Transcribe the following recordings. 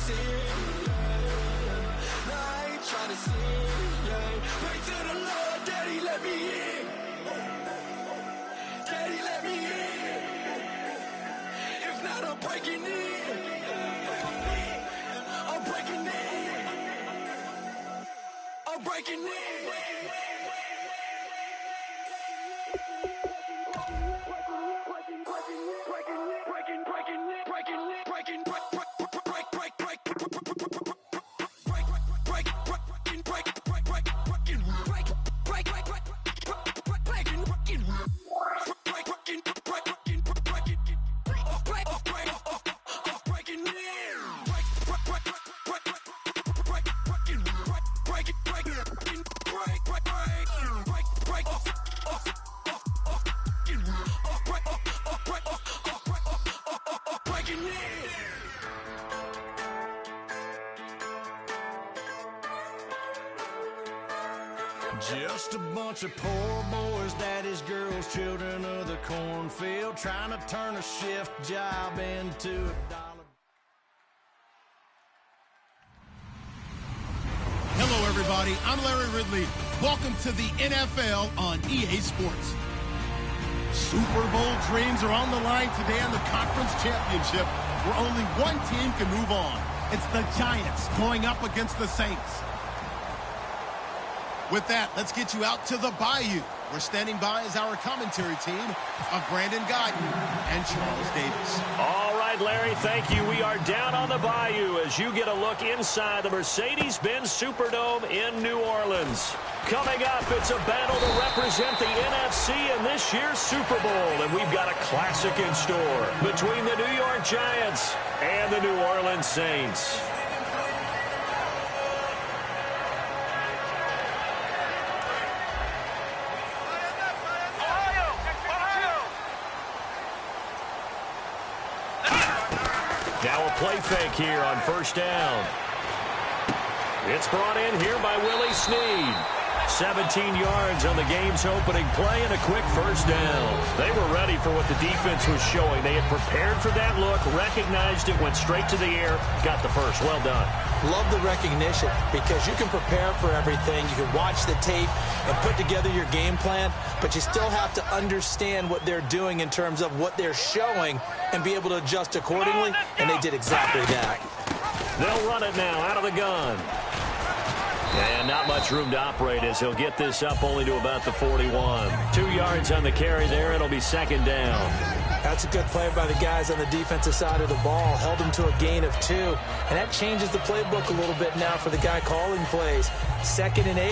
sin, yeah. No, I ain't tryna sin, yeah. Pray to the Lord, Daddy, let me in. Daddy, let me in. If not, I'm breaking in. I'm breaking in. I'm breaking in. Just a bunch of poor boys, daddy's girls, children of the cornfield, trying to turn a shift job into a dollar. Hello, everybody. I'm Larry Ridley. Welcome to the NFL on EA Sports. Super Bowl dreams are on the line today in the conference championship, where only one team can move on. It's the Giants going up against the Saints. With that, let's get you out to the Bayou. We're standing by as our commentary team of Brandon Guyton and Charles Davis. All right, Larry, thank you. We are down on the Bayou as you get a look inside the Mercedes-Benz Superdome in New Orleans. Coming up, it's a battle to represent the NFC in this year's Super Bowl, and we've got a classic in store between the New York Giants and the New Orleans Saints. Now a play fake here on first down. It's brought in here by Willie Snead. 17 yards on the game's opening play and a quick first down. They were ready for what the defense was showing. They had prepared for that look, recognized it, went straight to the air, got the first. Well done. Love the recognition because you can prepare for everything. You can watch the tape and put together your game plan, but you still have to understand what they're doing in terms of what they're showing and be able to adjust accordingly, and they did exactly that. They'll run it now out of the gun. And not much room to operate as he'll get this up only to about the 41. 2 yards on the carry there. It'll be second down. That's a good play by the guys on the defensive side of the ball. Held them to a gain of 2. And that changes the playbook a little bit now for the guy calling plays. 2nd and 8.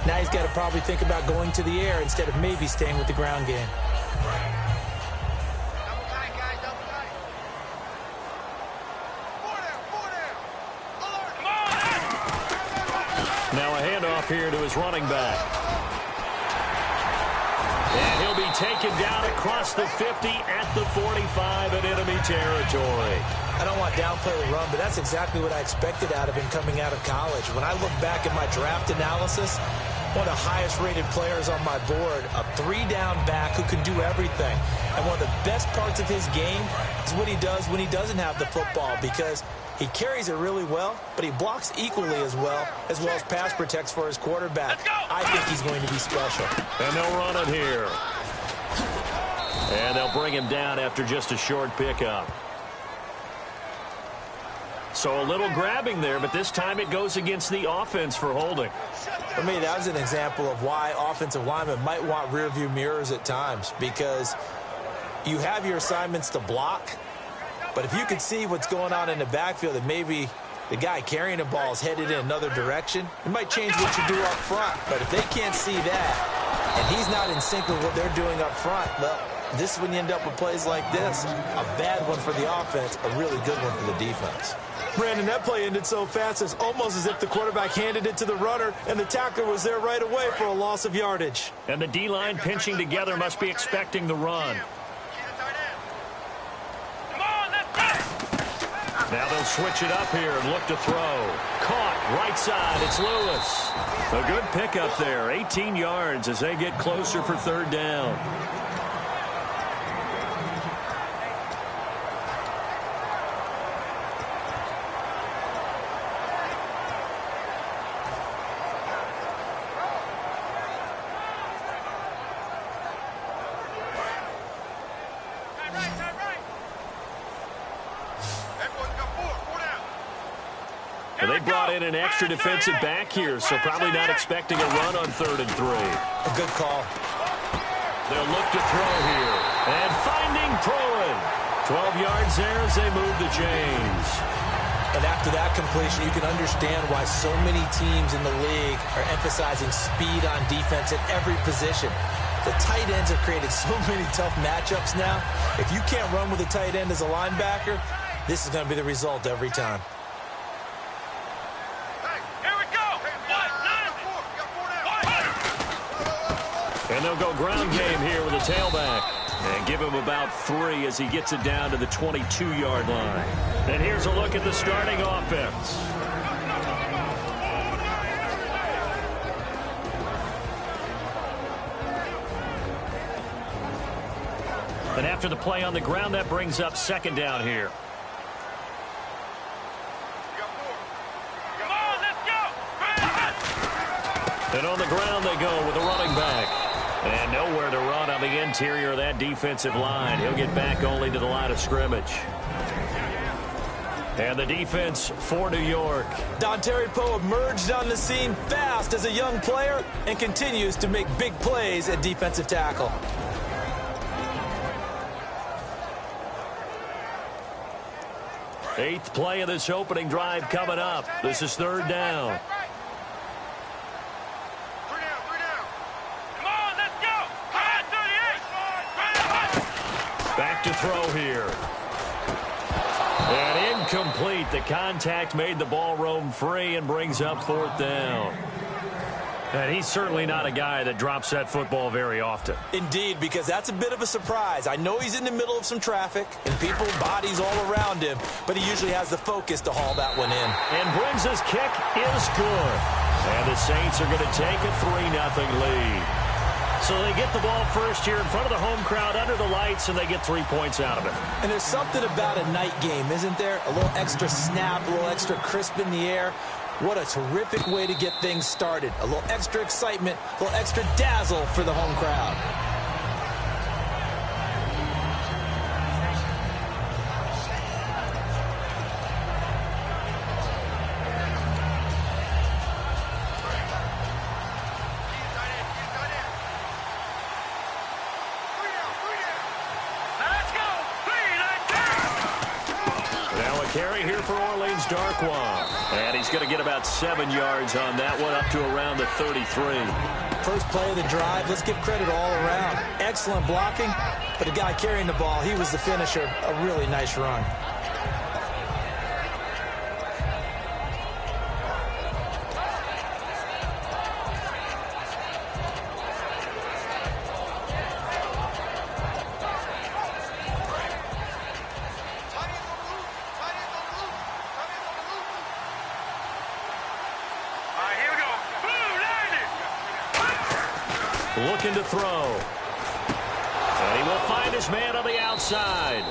Now he's got to probably think about going to the air instead of maybe staying with the ground game. Now a handoff here to his running back. And he'll be taken down across the 50 at the 45 in enemy territory. I don't want to downplay the run, but that's exactly what I expected out of him coming out of college. When I look back at my draft analysis, one of the highest-rated players on my board, a 3-down back who can do everything. And one of the best parts of his game is what he does when he doesn't have the football, because he carries it really well, but he blocks equally as well as pass protects for his quarterback. I think he's going to be special. And they'll run it here. And they'll bring him down after just a short pickup. So a little grabbing there, but this time it goes against the offense for holding. For me, that was an example of why offensive linemen might want rearview mirrors at times, because you have your assignments to block, but if you can see what's going on in the backfield and maybe the guy carrying the ball is headed in another direction, it might change what you do up front. But if they can't see that and he's not in sync with what they're doing up front, well, this is when you end up with plays like this. A bad one for the offense, a really good one for the defense. Brandon, that play ended so fast, it's almost as if the quarterback handed it to the runner and the tackler was there right away for a loss of yardage. And the D-line pinching together must be expecting the run. Now they'll switch it up here and look to throw. Caught, right side, it's Lewis. A good pickup there, 18 yards as they get closer for third down. And they brought in an extra defensive back here, so probably not expecting a run on 3rd and 3. A good call. They'll look to throw here. And finding Pruitt. 12 yards there as they move the chains. And after that completion, you can understand why so many teams in the league are emphasizing speed on defense at every position. The tight ends have created so many tough matchups now. If you can't run with a tight end as a linebacker, this is going to be the result every time. And they'll go ground game here with a tailback. And give him about 3 as he gets it down to the 22-yard line. And here's a look at the starting offense. And after the play on the ground, that brings up 2nd down here. And on the ground they go with a running back. And nowhere to run on the interior of that defensive line. He'll get back only to the line of scrimmage. And the defense for New York. Dontari Poe emerged on the scene fast as a young player and continues to make big plays at defensive tackle. Eighth play of this opening drive coming up. This is 3rd down. Back to throw here. And incomplete. The contact made the ball roam free and brings up 4th down. And he's certainly not a guy that drops that football very often. Indeed, because that's a bit of a surprise. I know he's in the middle of some traffic and people, bodies all around him, but he usually has the focus to haul that one in. And Briggs' kick is good. And the Saints are going to take a 3-0 lead. So they get the ball first here in front of the home crowd under the lights, and they get 3 points out of it. And there's something about a night game, isn't there? A little extra snap, a little extra crisp in the air. What a terrific way to get things started. A little extra excitement, a little extra dazzle for the home crowd. Carry here for Orleans Darkwa. And he's going to get about 7 yards on that one, up to around the 33. First play of the drive, let's give credit all around. Excellent blocking, but the guy carrying the ball, he was the finisher. A really nice run. Looking to throw. And he will find his man on the outside.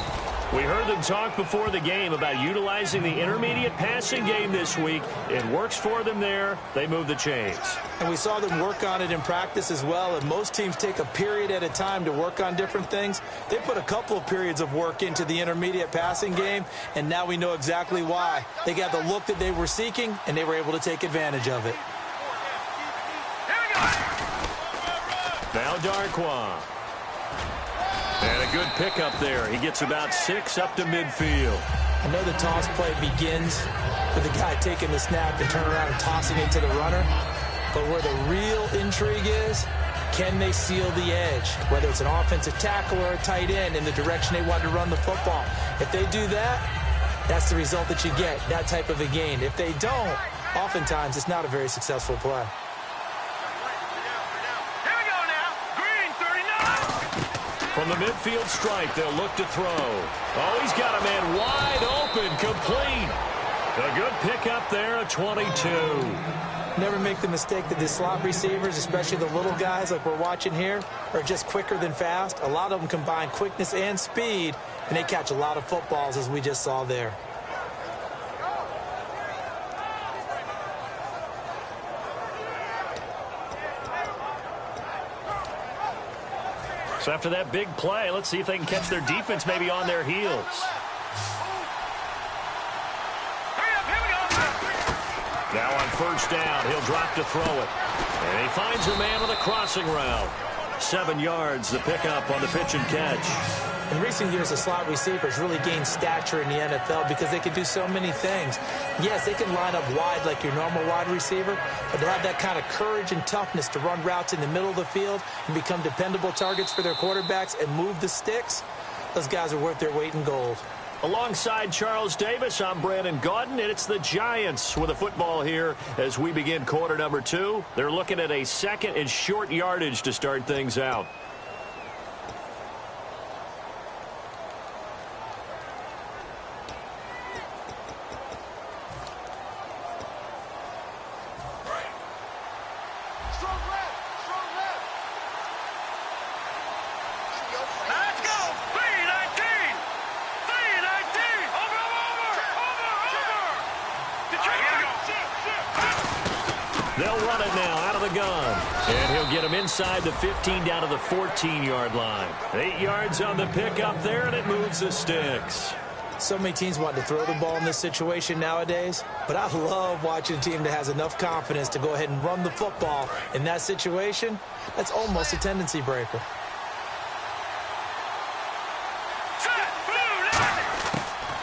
We heard them talk before the game about utilizing the intermediate passing game this week. It works for them there. They move the chains. And we saw them work on it in practice as well. And most teams take a period at a time to work on different things. They put a couple of periods of work into the intermediate passing game, and now we know exactly why. They got the look that they were seeking, and they were able to take advantage of it. Now Darkwa. And a good pickup there. He gets about 6 up to midfield. I know the toss play begins with the guy taking the snap and turn around and tossing it to the runner. But where the real intrigue is, can they seal the edge? Whether it's an offensive tackle or a tight end in the direction they want to run the football. If they do that, that's the result that you get, that type of a gain. If they don't, oftentimes it's not a very successful play. From the midfield stripe, they'll look to throw. Oh, he's got a man wide open, complete. A good pickup there at 22. Never make the mistake that the slot receivers, especially the little guys like we're watching here, are just quicker than fast. A lot of them combine quickness and speed, and they catch a lot of footballs, as we just saw there. So after that big play, let's see if they can catch their defense maybe on their heels. Now on first down, he'll drop to throw it. And he finds a man on the crossing route. 7 yards, the pickup on the pitch and catch. In recent years, the slot receivers really gained stature in the NFL because they can do so many things. Yes, they can line up wide like your normal wide receiver, but to have that kind of courage and toughness to run routes in the middle of the field and become dependable targets for their quarterbacks and move the sticks, those guys are worth their weight in gold. Alongside Charles Davis, I'm Brandon Gaudin, and it's the Giants with a football here as we begin quarter number 2. They're looking at a second and short yardage to start things out. They'll run it now out of the gun. And he'll get him inside the 15 down to the 14-yard line. 8 yards on the pickup there, and it moves the sticks. So many teams want to throw the ball in this situation nowadays, but I love watching a team that has enough confidence to go ahead and run the football. In that situation, that's almost a tendency breaker.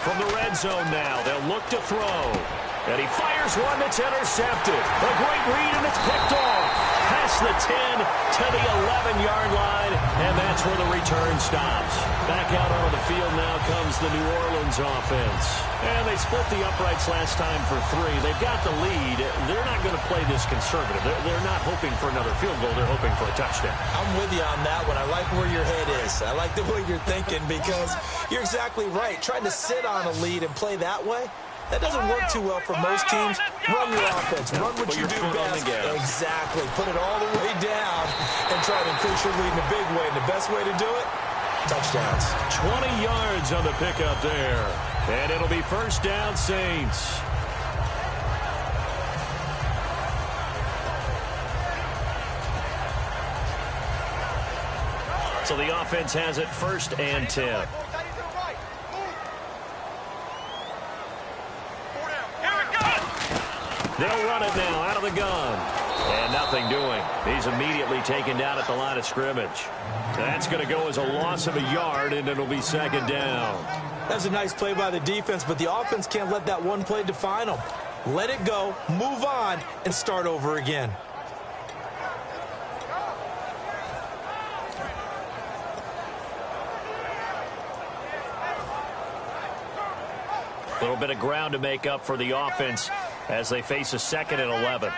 From the red zone now, they'll look to throw. And he fires one that's intercepted. A great read, and it's picked off. Past the 10 to the 11-yard line, and that's where the return stops. Back out on the field now comes the New Orleans offense. And they split the uprights last time for 3. They've got the lead. They're not going to play this conservative. They're not hoping for another field goal. They're hoping for a touchdown. I'm with you on that one. I like where your head is. I like the way you're thinking because you're exactly right. Trying to sit on a lead and play that way, that doesn't work too well for most teams. Run your offense. Run what you do best. Exactly. Put it all the way down and try to increase your lead in a big way. And the best way to do it, touchdowns. 20 yards on the pickup there. And it'll be first down, Saints. So the offense has it first and 10. They'll run it now out of the gun. And nothing doing. He's immediately taken down at the line of scrimmage. That's going to go as a loss of a yard, and it'll be second down. That's a nice play by the defense, but the offense can't let that one play define them. Let it go, move on, and start over again. A little bit of ground to make up for the offense as they face a second and 11.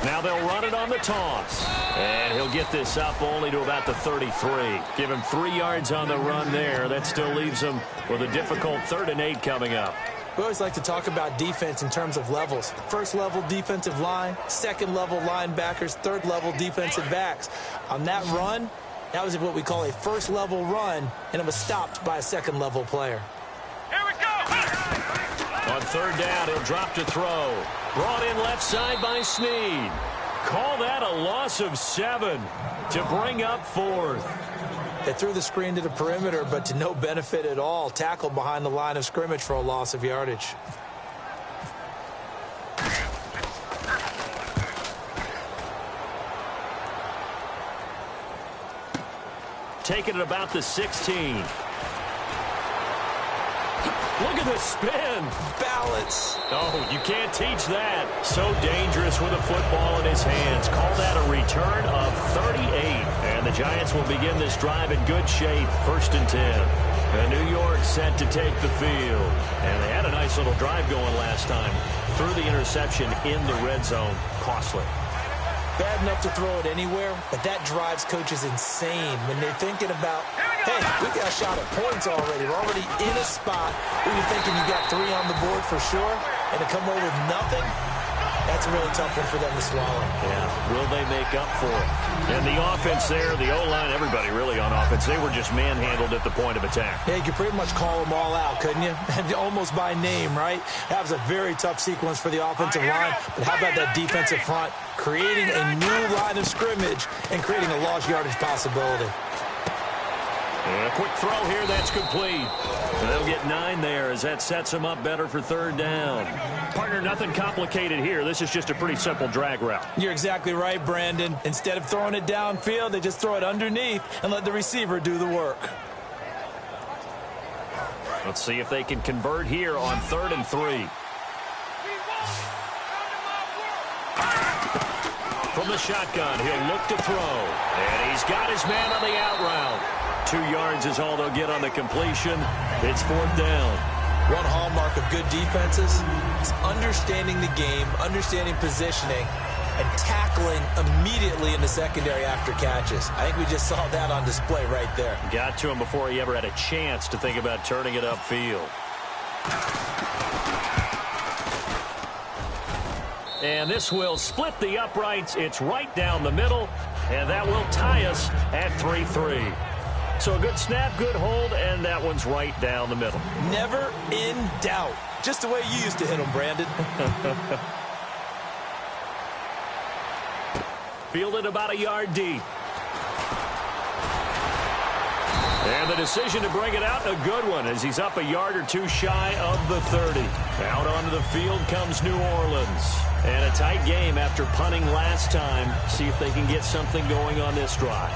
Now they'll run it on the toss. And he'll get this up only to about the 33. Give him 3 yards on the run there. That still leaves him with a difficult 3rd and 8 coming up. We always like to talk about defense in terms of levels. First level defensive line, second level linebackers, third level defensive backs. On that run, that was what we call a first level run, and it was stopped by a second level player. Here we go! On 3rd down, he'll drop to throw. Brought in left side by Snead. Call that a loss of 7 to bring up 4th. They threw the screen to the perimeter, but to no benefit at all. Tackled behind the line of scrimmage for a loss of yardage. Taking it about the 16. Look at the spin. Balance. Oh, you can't teach that. So dangerous with a football in his hands. Call that a return of 38. And the Giants will begin this drive in good shape. 1st and 10. And New York set to take the field. And they had a nice little drive going last time. Threw the interception in the red zone. Costly. Bad enough to throw it anywhere, but that drives coaches insane when they're thinking about, hey, we got a shot at points already. We're already in a spot where you're thinking you got 3 on the board for sure, and to come away with nothing, that's a really tough one for them to swallow. Yeah, will they make up for it? And the offense there, the O-line, everybody really on offense, they were just manhandled at the point of attack. Yeah, you could pretty much call them all out, couldn't you? Almost by name, right? That was a very tough sequence for the offensive line, but how about that defensive front? Creating a new line of scrimmage and creating a lost yardage possibility. And a quick throw here, that's complete. And they'll get 9 there as that sets them up better for third down. Partner, nothing complicated here. This is just a pretty simple drag route. You're exactly right, Brandon. Instead of throwing it downfield, they just throw it underneath and let the receiver do the work. Let's see if they can convert here on 3rd and 3. From the shotgun, he'll look to throw. And he's got his man on the out route. 2 yards is all they'll get on the completion. It's 4th down. One hallmark of good defenses is understanding the game, understanding positioning, and tackling immediately in the secondary after catches. I think we just saw that on display right there. Got to him before he ever had a chance to think about turning it upfield. And this will split the uprights. It's right down the middle, and that will tie us at 3-3. So a good snap, good hold, and that one's right down the middle. Never in doubt. Just the way you used to hit them, Brandon. Fielded about a yard deep. And the decision to bring it out, a good one, as he's up a yard or 2 shy of the 30. Out onto the field comes New Orleans. And a tight game after punting last time. See if they can get something going on this drive.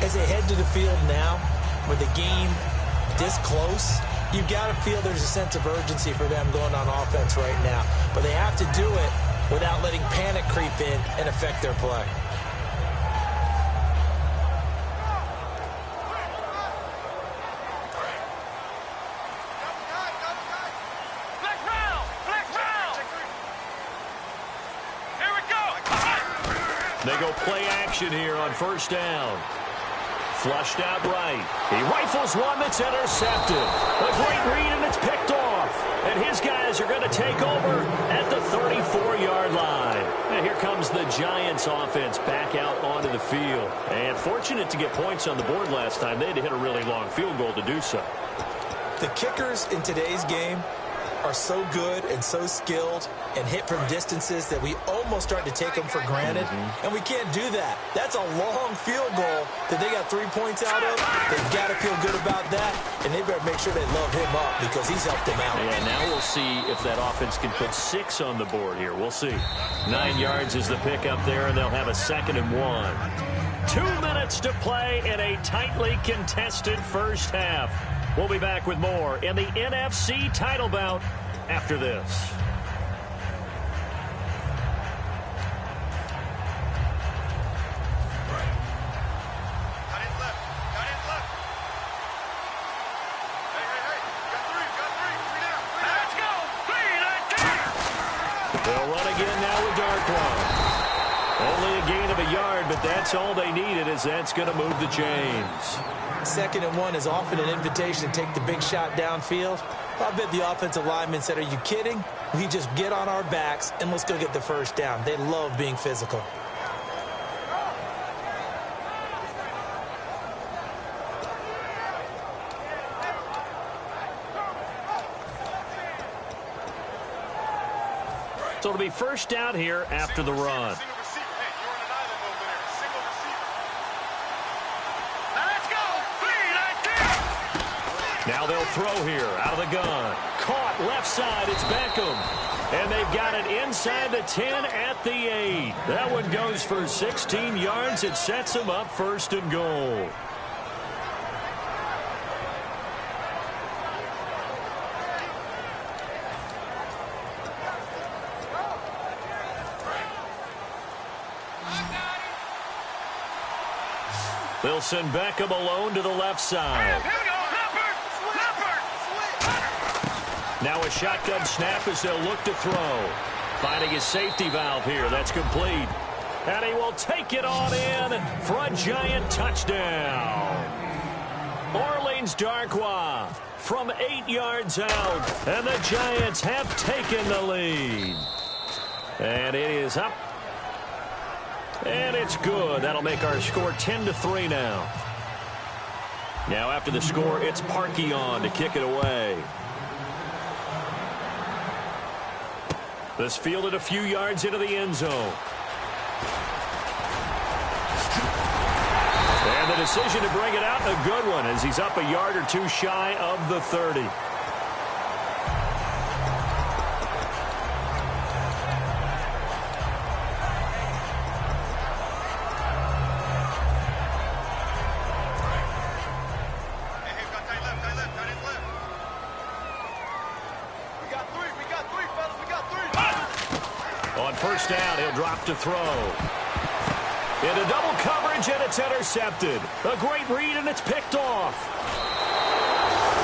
As they head to the field now, with the game this close, you've got to feel there's a sense of urgency for them going on offense right now. But they have to do it without letting panic creep in and affect their play. They go play action here on 1st down. Flushed out right. He rifles one that's intercepted. A great read, and it's picked off. And his guys are going to take over at the 34-yard line. And here comes the Giants offense back out onto the field. And fortunate to get points on the board last time. They had to hit a really long field goal to do so. The kickers in today's game are so good and so skilled and hit from distances that we almost start to take them for granted. And we can't do that. That's a long field goal that they got 3 points out of. They've got to feel good about that, and they better make sure they love him up because he's helped them out. Yeah, now we'll see if that offense can put 6 on the board here. We'll see. 9 yards is the pick up there, and they'll have a 2nd and 1. 2 minutes to play in a tightly contested first half. We'll be back with more in the NFC title bout after this. They'll run again now with Darkwa. Only a gain of a yard, but that's all they needed, as that's going to move the chains. 2nd and 1 is often an invitation to take the big shot downfield. I bet the offensive lineman said, are you kidding? We just get on our backs and let's go get the 1st down. They love being physical. So it'll be 1st down here after the run. Now they'll throw here out of the gun. Caught left side. It's Beckham. And they've got it inside the 10 at the 8. That one goes for 16 yards. It sets them up 1st and goal. They'll send Beckham alone to the left side. Now a shotgun snap as they'll look to throw. Finding his safety valve here. That's complete. And he will take it on in for a Giant touchdown. Orleans Darkwa from 8 yards out. And the Giants have taken the lead. And it is up. And it's good. That'll make our score 10-3 now. Now after the score, it's Parkey on to kick it away. This fielded a few yards into the end zone. And the decision to bring it out, a good one, as he's up a yard or two shy of the 30. On first down, he'll drop to throw. Into double coverage, and it's intercepted. A great read, and it's picked off.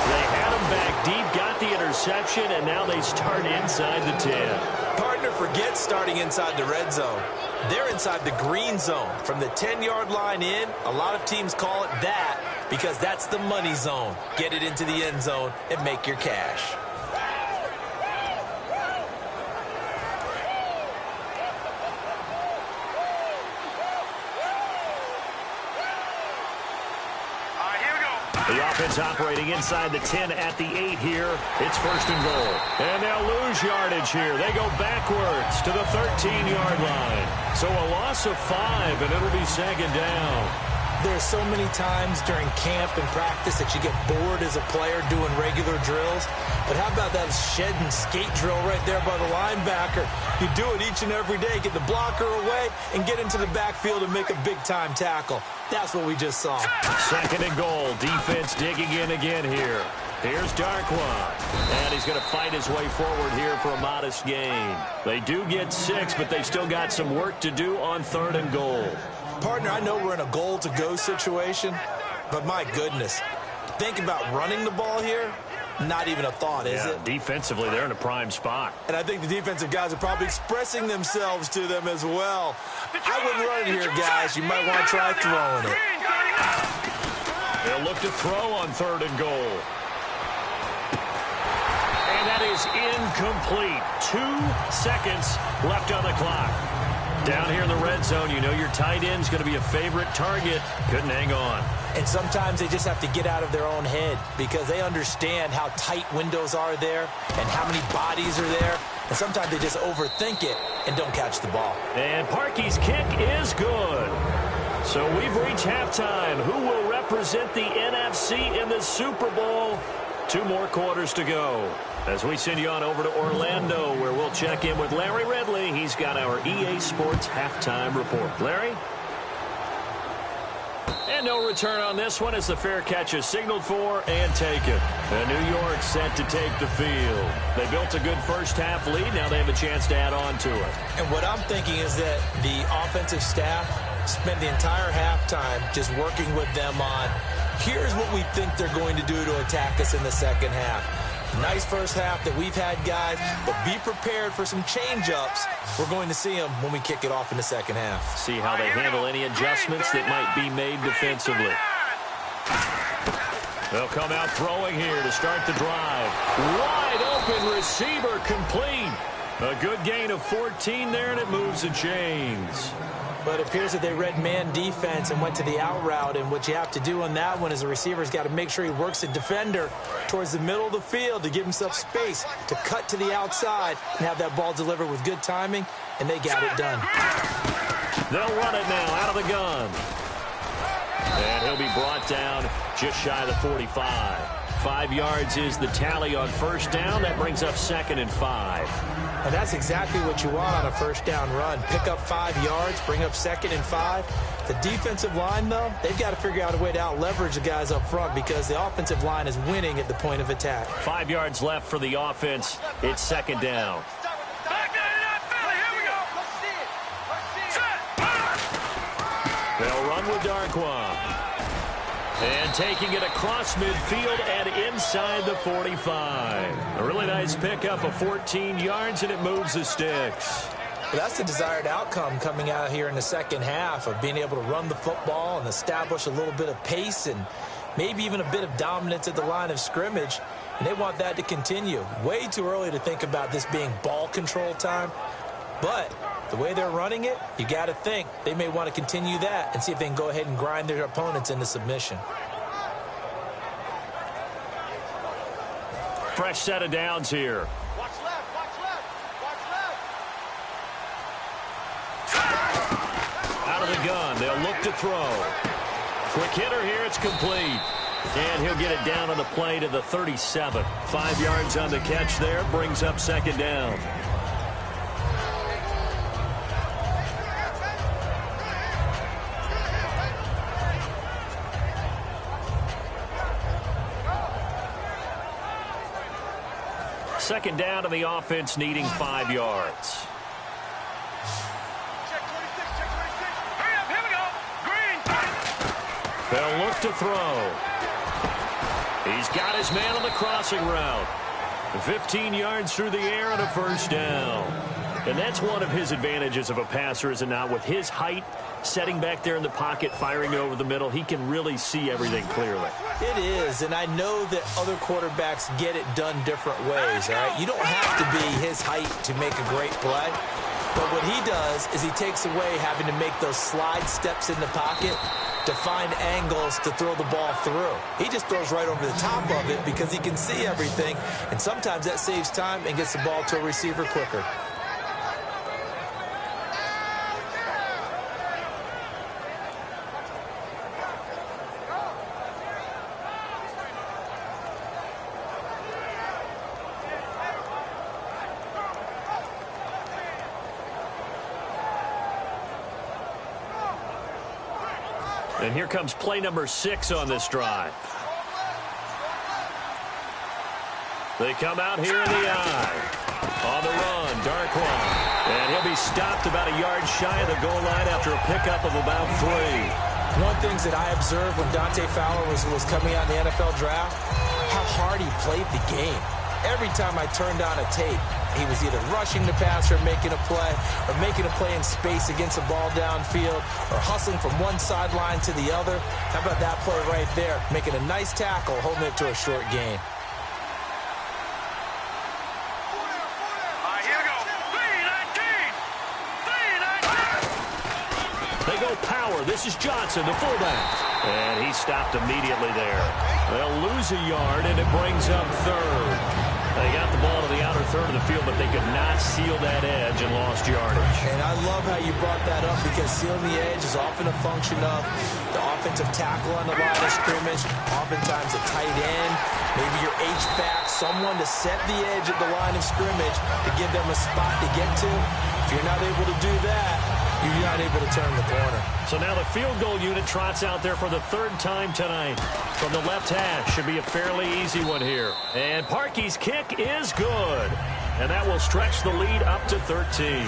They had him back deep, got the interception, and now they start inside the 10. Partner, forget starting inside the red zone. They're inside the green zone. From the 10-yard line in, a lot of teams call it that because that's the money zone. Get it into the end zone and make your cash. The offense operating inside the 10 at the 8 here. It's first and goal. And they'll lose yardage here. They go backwards to the 13-yard line. So a loss of 5, and it'll be second down. There's so many times during camp and practice that you get bored as a player doing regular drills. But how about that shed and skate drill right there by the linebacker? You do it each and every day. Get the blocker away and get into the backfield and make a big-time tackle. That's what we just saw. Second and goal. Defense digging in again here. Here's Darkwa. And he's going to fight his way forward here for a modest gain. They do get 6, but they've still got some work to do on third and goal. Partner, I know we're in a goal-to-go situation, but my goodness, think about running the ball here. Not even a thought, is it? Defensively, they're in a prime spot. And I think the defensive guys are probably expressing themselves to them as well. I wouldn't run it here, guys. You might want to try throwing it. They'll look to throw on third and goal. And that is incomplete. 2 seconds left on the clock. Down here in the red zone, you know your tight end's going to be a favorite target. Couldn't hang on. And sometimes they just have to get out of their own head because they understand how tight windows are there and how many bodies are there. And sometimes they just overthink it and don't catch the ball. And Parkey's kick is good. So we've reached halftime. Who will represent the NFC in the Super Bowl? 2 more quarters to go. As we send you on over to Orlando, where we'll check in with Larry Ridley. He's got our EA Sports halftime report. Larry? And no return on this one as the fair catch is signaled for and taken. And New York set to take the field. They built a good first half lead. Now they have a chance to add on to it. And what I'm thinking is that the offensive staff spent the entire halftime just working with them on, here's what we think they're going to do to attack us in the second half. Nice first half that we've had, guys, but be prepared for some change-ups. We're going to see them when we kick it off in the second half. See how they handle any adjustments that might be made defensively. They'll come out throwing here to start the drive. Wide open receiver complete. A good gain of 14 there, and it moves the chains. But it appears that they read man defense and went to the out route. And what you have to do on that one is the receiver's got to make sure he works the defender towards the middle of the field to give himself space to cut to the outside and have that ball delivered with good timing. And they got it done. They'll run it now out of the gun. And he'll be brought down just shy of the 45. 5 yards is the tally on first down. That brings up 2nd and 5. And that's exactly what you want on a first down run. Pick up 5 yards, bring up 2nd and 5. The defensive line, though, they've got to figure out a way to out-leverage the guys up front because the offensive line is winning at the point of attack. 5 yards left for the offense. It's 2nd down. They'll run with Darkwa. And taking it across midfield and inside the 45. A really nice pickup of 14 yards, and it moves the sticks. Well, that's the desired outcome coming out here in the second half of being able to run the football and establish a little bit of pace and maybe even a bit of dominance at the line of scrimmage. And they want that to continue. Way too early to think about this being ball control time. But the way they're running it, you got to think they may want to continue that and see if they can go ahead and grind their opponents into submission. Fresh set of downs here. Watch left, watch left, watch left. Out of the gun, they'll look to throw. Quick hitter here. It's complete. And he'll get it down on the play to the 37. 5 yards on the catch there. Brings up second down. Second down to the offense, needing 5 yards. They'll look to throw. He's got his man on the crossing route. 15 yards through the air and a first down. And that's one of his advantages of a passer, is it not? With his height, setting back there in the pocket, firing it over the middle, he can really see everything clearly. It is, and I know that other quarterbacks get it done different ways, all right? You don't have to be his height to make a great play. But what he does is he takes away having to make those slide steps in the pocket to find angles to throw the ball through. He just throws right over the top of it because he can see everything, and sometimes that saves time and gets the ball to a receiver quicker. And here comes play number 6 on this drive. They come out here in the eye. On the run, Darkwan. And he'll be stopped about a yard shy of the goal line after a pickup of about 3. One of the things that I observed when Dante Fowler was coming out in the NFL draft, how hard he played the game. Every time I turned on a tape, he was either rushing the passer, making a play, or making a play in space against a ball downfield, or hustling from one sideline to the other. How about that play right there? Making a nice tackle, holding it to a short gain. Here we go. 3-19. They go power. This is Johnson, the fullback. And he stopped immediately there. They'll lose a yard, and it brings up third. They got the ball to the outer third of the field, but they could not seal that edge and lost yardage. And I love how you brought that up, because sealing the edge is often a function of the offensive tackle on the line of scrimmage, oftentimes a tight end, maybe your H-back, someone to set the edge at the line of scrimmage to give them a spot to get to. If you're not able to do that, you're not able to turn the corner. So now the field goal unit trots out there for the 3rd time tonight. From the left hash, should be a fairly easy one here. And Parkey's kick is good. And that will stretch the lead up to 13.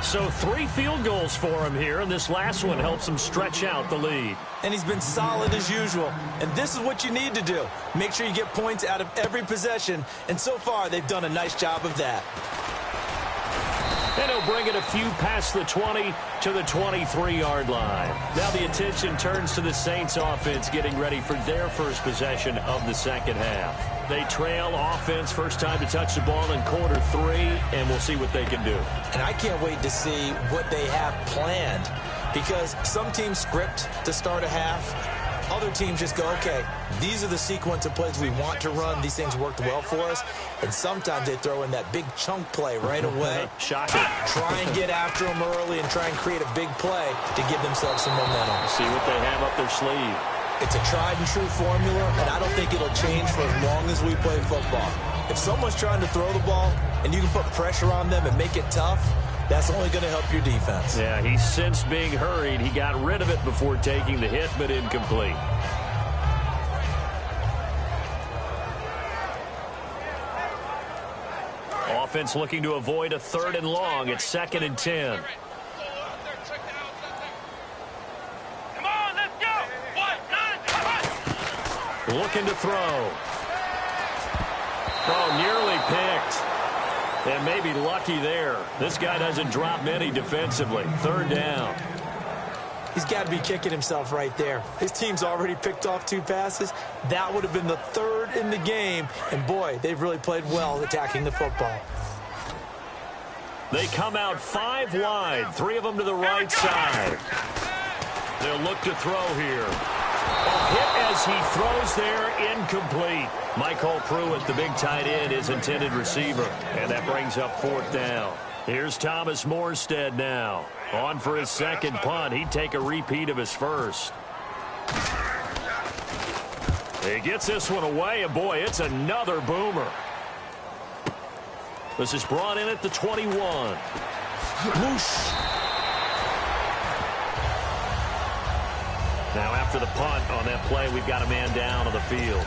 So 3 field goals for him here, and this last one helps him stretch out the lead. And he's been solid as usual. And this is what you need to do. Make sure you get points out of every possession. And so far, they've done a nice job of that. And he'll bring it a few past the 20 to the 23-yard line. Now the attention turns to the Saints offense getting ready for their first possession of the second half. They trail offense, first time to touch the ball in quarter 3, and we'll see what they can do. And I can't wait to see what they have planned, because some teams script to start a half. Other teams just go, okay, these are the sequence of plays we want to run. These things worked well for us. And sometimes they throw in that big chunk play right away. Shocking. Try and get after them early and try and create a big play to give themselves some momentum. See what they have up their sleeve. It's a tried and true formula, and I don't think it'll change for as long as we play football. If someone's trying to throw the ball and you can put pressure on them and make it tough, that's only going to help your defense. Yeah, he sensed being hurried. He got rid of it before taking the hit, but incomplete. Offense looking to avoid a 3rd and long. It's 2nd and 10. Come on, let's go. 1, 9, Looking to throw. Oh, nearly picked. And maybe lucky there. This guy doesn't drop many defensively. 3rd down. He's got to be kicking himself right there. His team's already picked off 2 passes. That would have been the 3rd in the game. And, boy, they've really played well attacking the football. They come out 5 wide. 3 of them to the right side. They'll look to throw here. A hit as he throws there, incomplete. Michael Pruitt, the big tight end, his intended receiver. And that brings up 4th down. Here's Thomas Morstead now. On for his 2nd punt. He'd take a repeat of his first. He gets this one away, and boy, it's another boomer. This is brought in at the 21. Whoosh. Now after the punt on that play, we've got a man down on the field.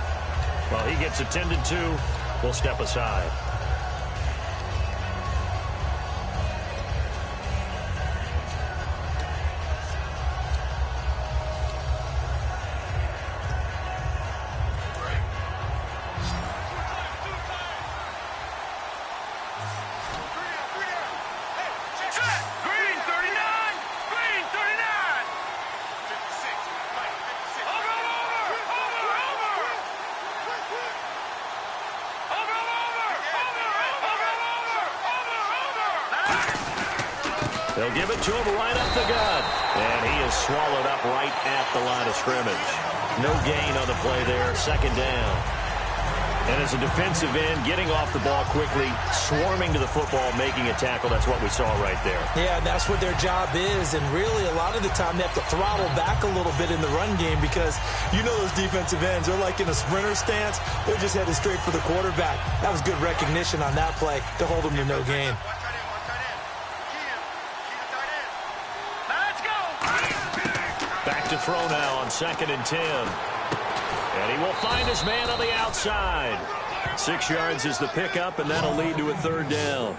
Well, he gets attended to. We'll step aside. They'll give it to him right up the gut. And he is swallowed up right at the line of scrimmage. No gain on the play there. Second down. And as a defensive end, getting off the ball quickly, swarming to the football, making a tackle, that's what we saw right there. Yeah, and that's what their job is. And really, a lot of the time, they have to throttle back a little bit in the run game because you know those defensive ends, they're like in a sprinter stance. They're just headed straight for the quarterback. That was good recognition on that play to hold them to no gain. Back to throw now on 2nd and 10. And he will find his man on the outside. 6 yards is the pickup, and that'll lead to a 3rd down.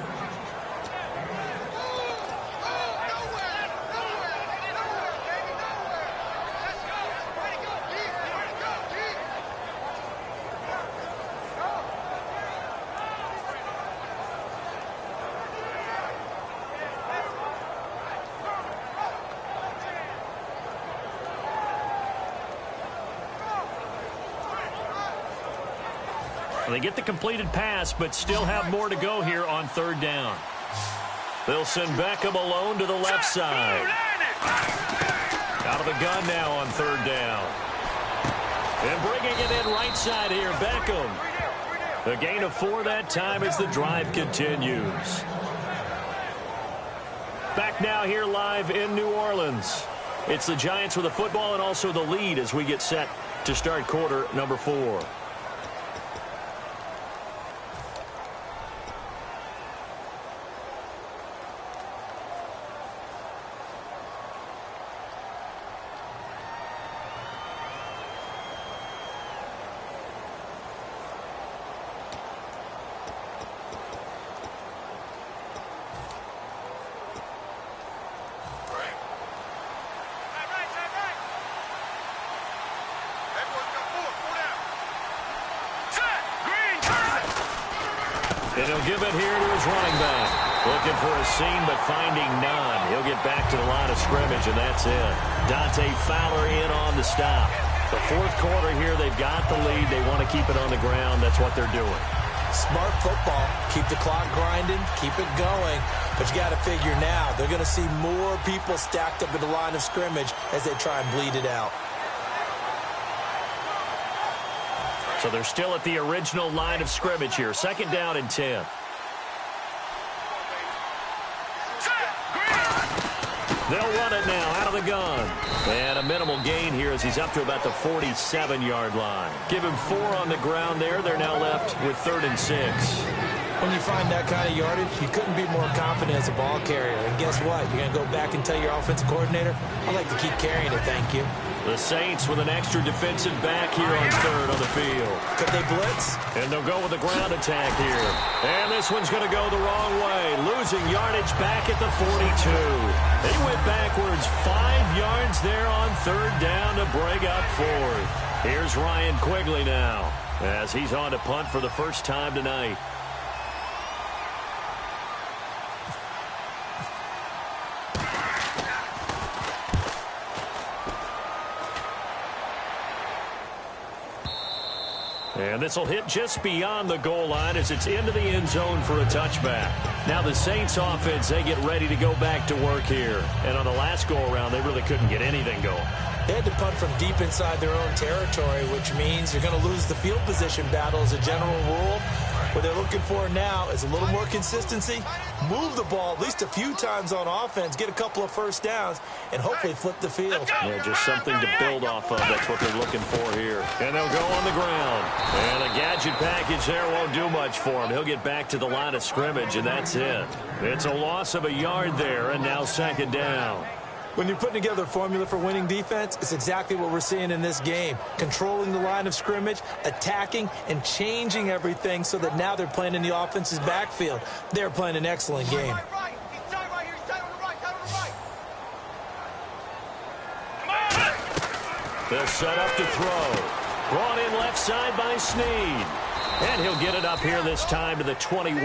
They get the completed pass, but still have more to go here on 3rd down. They'll send Beckham alone to the left side. Out of the gun now on 3rd down. And bringing it in right side here, Beckham. A gain of 4 that time as the drive continues. Back now here live in New Orleans. It's the Giants with the football and also the lead as we get set to start quarter number 4. And he'll give it here to his running back. Looking for a seam, but finding none. He'll get back to the line of scrimmage, and that's it. Dante Fowler in on the stop. The 4th quarter here, they've got the lead. They want to keep it on the ground. That's what they're doing. Smart football. Keep the clock grinding. Keep it going. But you got to figure now, they're going to see more people stacked up at the line of scrimmage as they try and bleed it out. So they're still at the original line of scrimmage here. 2nd down and 10. They'll run it now out of the gun. And a minimal gain here as he's up to about the 47-yard line. Give him 4 on the ground there. They're now left with 3rd and 6. When you find that kind of yardage, you couldn't be more confident as a ball carrier. And guess what? You're going to go back and tell your offensive coordinator, I'd like to keep carrying it, thank you. The Saints with an extra defensive back here on 3rd on the field. Could they blitz? And they'll go with the ground attack here. And this one's going to go the wrong way. Losing yardage back at the 42. They went backwards 5 yards there on 3rd down to break up 4th. Here's Ryan Quigley now as he's on to punt for the first time tonight. And this will hit just beyond the goal line as it's into the end zone for a touchback. Now the Saints offense, they get ready to go back to work here. And on the last go-around, they really couldn't get anything going. They had to punt from deep inside their own territory, which means you're going to lose the field position battle as a general rule. What they're looking for now is a little more consistency, move the ball at least a few times on offense, get a couple of first downs, and hopefully flip the field. Yeah, just something to build off of. That's what they're looking for here. And they'll go on the ground. And a gadget package there won't do much for him. He'll get back to the line of scrimmage, and that's it. It's a loss of a yard there, and now second down. When you're putting together a formula for winning defense, it's exactly what we're seeing in this game. Controlling the line of scrimmage, attacking, and changing everything so that now they're playing in the offense's backfield. They're playing an excellent game. They're set up to throw. Brought in left side by Snead. And he'll get it up here this time to the 21.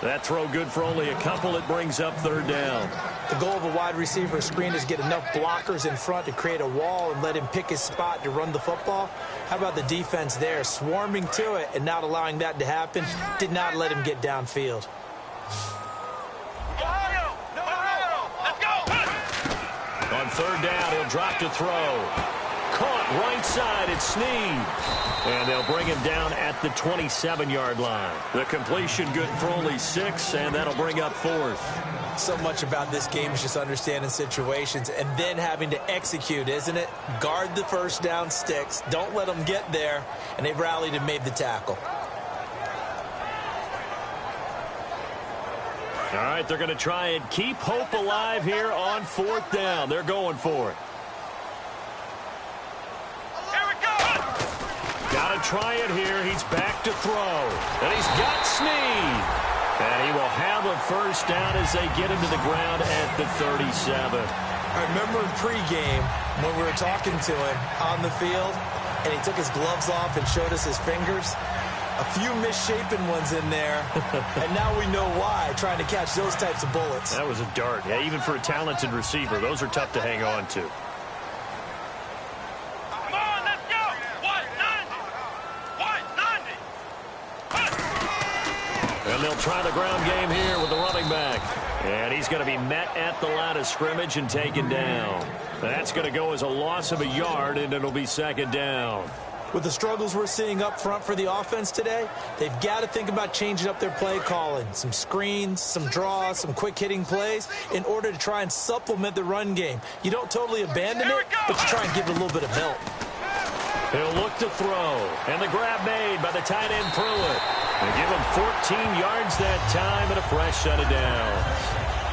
That throw good for only a couple. It brings up third down. The goal of a wide receiver screen is get enough blockers in front to create a wall and let him pick his spot to run the football. How about the defense there, swarming to it and not allowing that to happen? Did not let him get downfield. Let's go. On third down, he'll drop to throw. Caught right side, it's Snead. And they'll bring him down at the 27-yard line. The completion good for only 6, and that'll bring up fourth. So much about this game is just understanding situations and then having to execute, isn't it? Guard the first down sticks. Don't let them get there. And they rallied and made the tackle. All right, they're going to try and keep hope alive here on fourth down. They're going for it. Got to try it here. He's back to throw. And he's got Snead. And he will have a first down as they get him to the ground at the 37. I remember in pregame when we were talking to him on the field, and he took his gloves off and showed us his fingers. A few misshapen ones in there, and now we know why, trying to catch those types of bullets. That was a dart. Yeah, even for a talented receiver, those are tough to hang on to. And they'll try the ground game here with the running back. And he's going to be met at the line of scrimmage and taken down. That's going to go as a loss of a yard, and it'll be second down. With the struggles we're seeing up front for the offense today, they've got to think about changing up their play calling. Some screens, some draws, some quick-hitting plays in order to try and supplement the run game. You don't totally abandon it, but you try and give it a little bit of help. He'll look to throw. And the grab made by the tight end Pruitt. They give him 14 yards that time and a fresh set of downs.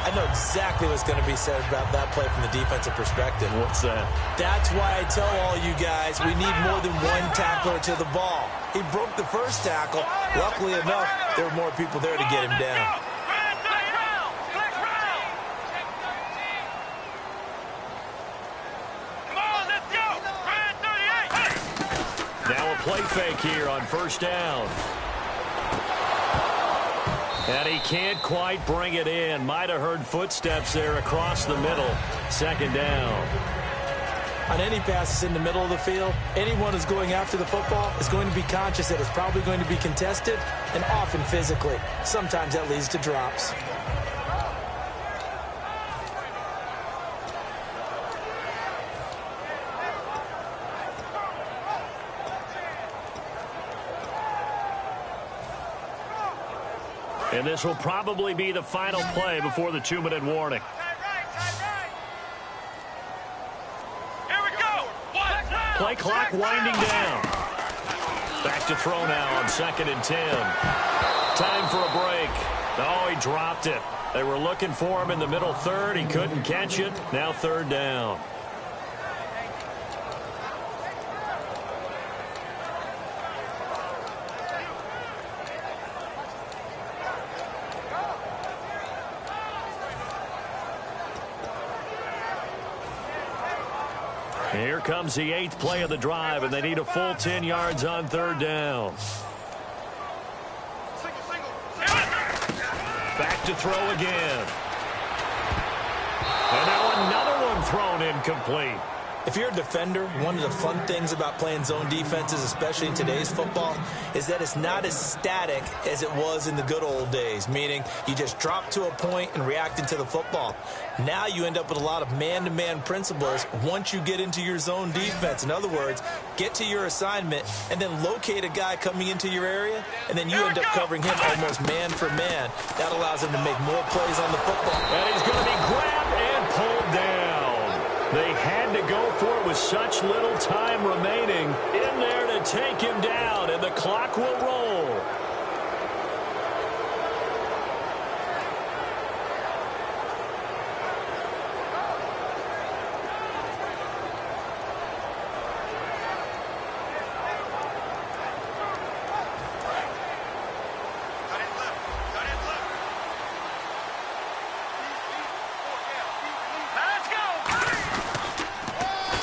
I know exactly what's going to be said about that play from the defensive perspective. What's that? That's why I tell all you guys we need more than one tackler to the ball. He broke the first tackle. Luckily enough, there were more people there to get him down. Now a play fake here on first down. And he can't quite bring it in. Might have heard footsteps there across the middle. Second down. On any passes in the middle of the field, anyone who's going after the football is going to be conscious that it's probably going to be contested and often physically. Sometimes that leads to drops. And this will probably be the final play before the 2-minute warning. Here we go. Play clock winding down. Back to throw now on 2nd and 10. Time for a break. Oh, he dropped it. They were looking for him in the middle third. He couldn't catch it. Now third down. Here comes the 8th play of the drive, and they need a full 10 yards on third down. Back to throw again. And now another one thrown incomplete. If you're a defender, one of the fun things about playing zone defenses, especially in today's football, is that it's not as static as it was in the good old days, meaning you just drop to a point and react into the football. Now you end up with a lot of man-to-man principles once you get into your zone defense. In other words, get to your assignment and then locate a guy coming into your area, and then you end up covering him almost man for man. That allows him to make more plays on the football. And he's going to be grabbed and pulled down. They had to go for it with such little time remaining in there to take him down, and the clock will roll.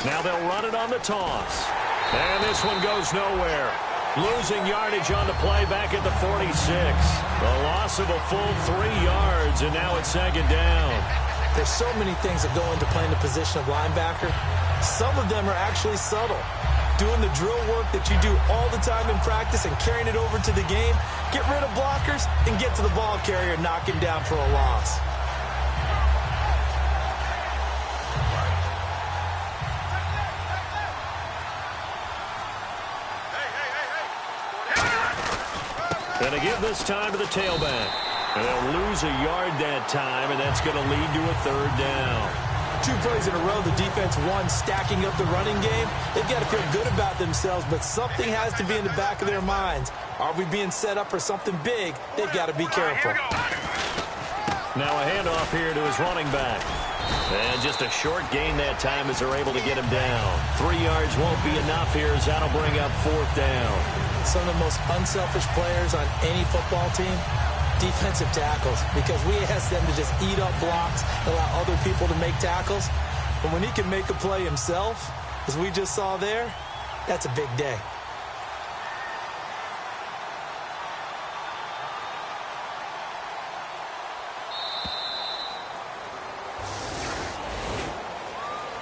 Now they'll run it on the toss. And this one goes nowhere. Losing yardage on the play back at the 46. A loss of a full 3 yards, and now it's second down. There's so many things that go into playing the position of linebacker. Some of them are actually subtle. Doing the drill work that you do all the time in practice and carrying it over to the game. Get rid of blockers and get to the ball carrier and knock him down for a loss. And they give this time to the tailback. And they'll lose a yard that time, and that's going to lead to a third down. 2 plays in a row, the defense won, stacking up the running game. They've got to feel good about themselves, but something has to be in the back of their minds. Are we being set up for something big? They've got to be careful. Now a handoff here to his running back. And just a short gain that time as they're able to get him down. 3 yards won't be enough here as that'll bring up fourth down. Some of the most unselfish players on any football team, defensive tackles, because we ask them to just eat up blocks, allow other people to make tackles. But when he can make a play himself, as we just saw there, that's a big day.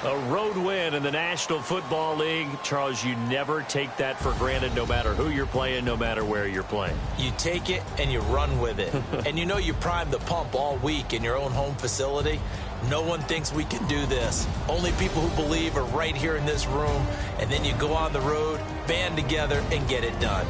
A road win in the National Football League. Charles, you never take that for granted no matter who you're playing, no matter where you're playing. You take it and you run with it. And you know you primed the pump all week in your own home facility. No one thinks we can do this. Only people who believe are right here in this room. And then you go on the road, band together, and get it done.